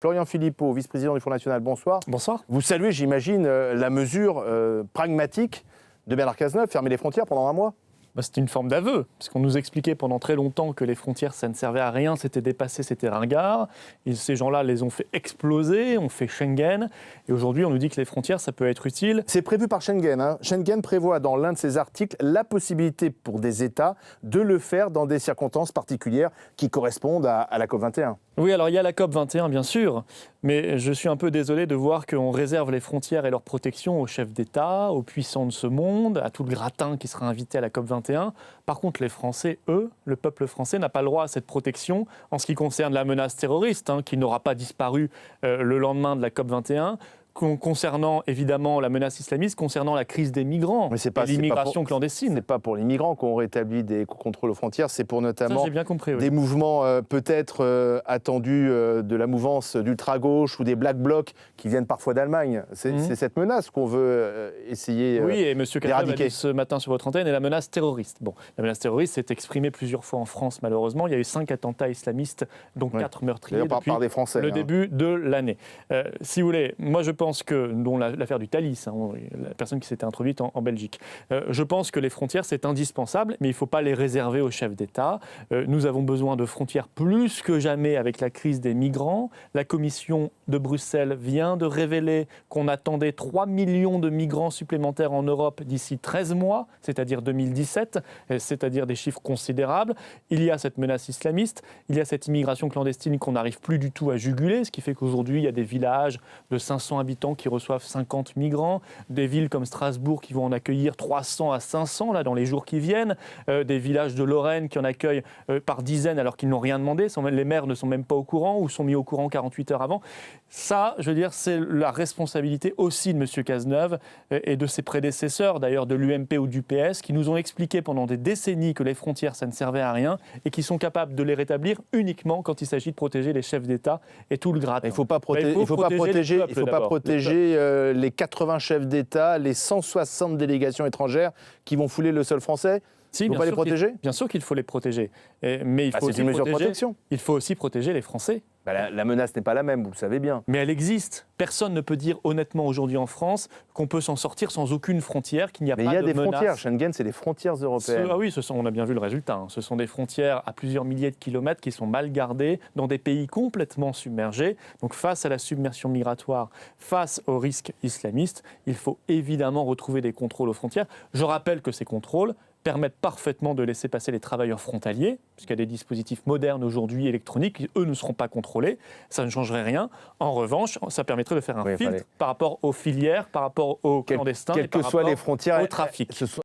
Florian Philippot, vice-président du Front National, bonsoir. Bonsoir. Vous saluez, j'imagine, la mesure pragmatique de Bernard Cazeneuve, fermer les frontières pendant un mois? C'est une forme d'aveu, parce qu'on nous expliquait pendant très longtemps que les frontières, ça ne servait à rien, c'était dépassé, c'était ringard. Et ces gens-là les ont fait exploser, ont fait Schengen. Et aujourd'hui, on nous dit que les frontières, ça peut être utile. C'est prévu par Schengen. Schengen prévoit dans l'un de ses articles la possibilité pour des États de le faire dans des circonstances particulières qui correspondent à la COP21. Oui, alors il y a la COP21, bien sûr, mais je suis un peu désolé de voir qu'on réserve les frontières et leur protection aux chefs d'État, aux puissants de ce monde, à tout le gratin qui sera invité à la COP21. Par contre, les Français, eux, le peuple français n'a pas le droit à cette protection en ce qui concerne la menace terroriste, qui n'aura pas disparu le lendemain de la COP21. Concernant évidemment la menace islamiste, concernant la crise des migrants et l'immigration clandestine. Ce n'est pas pour les migrants qu'on rétablit des contrôles aux frontières, c'est pour notamment j'ai bien compris, oui. Des mouvements peut-être attendus de la mouvance d'ultra-gauche ou des Black Blocs qui viennent parfois d'Allemagne. C'est cette menace qu'on veut essayer oui, et M. Cazeneuve a dit ce matin sur votre antenne, et la menace terroriste. Bon, la menace terroriste s'est exprimée plusieurs fois en France, malheureusement. Il y a eu 5 attentats islamistes, dont 4 meurtriers depuis par des Français, le début de l'année. Si vous voulez, moi je pense que, dont l'affaire du Thalys, la personne qui s'était introduite en Belgique, je pense que les frontières, c'est indispensable, mais il ne faut pas les réserver aux chefs d'État. Nous avons besoin de frontières plus que jamais avec la crise des migrants. La Commission de Bruxelles vient de révéler qu'on attendait 3 millions de migrants supplémentaires en Europe d'ici 13 mois, c'est-à-dire 2017, c'est-à-dire des chiffres considérables. Il y a cette menace islamiste, il y a cette immigration clandestine qu'on n'arrive plus du tout à juguler, ce qui fait qu'aujourd'hui, il y a des villages de 500 habitants qui reçoivent 50 migrants, des villes comme Strasbourg qui vont en accueillir 300 à 500 là, dans les jours qui viennent, des villages de Lorraine qui en accueillent par dizaines alors qu'ils n'ont rien demandé, les maires ne sont même pas au courant ou sont mis au courant 48 heures avant. Ça, je veux dire, c'est la responsabilité aussi de M. Cazeneuve et de ses prédécesseurs, d'ailleurs de l'UMP ou du PS, qui nous ont expliqué pendant des décennies que les frontières, ça ne servait à rien et qui sont capables de les rétablir uniquement quand il s'agit de protéger les chefs d'État et tout le gratin. Il ne faut pas protéger les 80 chefs d'État, les 160 délégations étrangères qui vont fouler le sol français. Si, il ne faut pas les protéger ? Bien sûr qu'il faut les protéger. Mais c'est une mesure de protection. Il faut aussi protéger les Français. La menace n'est pas la même, vous le savez bien. Mais elle existe. Personne ne peut dire honnêtement aujourd'hui en France qu'on peut s'en sortir sans aucune frontière, qu'il n'y a pas de menace. Mais il y a des frontières. Schengen, c'est les frontières européennes. Oui, on a bien vu le résultat. Ce sont des frontières à plusieurs milliers de kilomètres qui sont mal gardées dans des pays complètement submergés. Donc face à la submersion migratoire, face au risque islamiste, il faut évidemment retrouver des contrôles aux frontières. Je rappelle que ces contrôles permettent parfaitement de laisser passer les travailleurs frontaliers, puisqu'il y a des dispositifs modernes aujourd'hui électroniques qui, eux, ne seront pas contrôlés. Ça ne changerait rien. En revanche, ça permettrait de faire un filtre par rapport aux filières, par rapport aux clandestins et par rapport au trafic.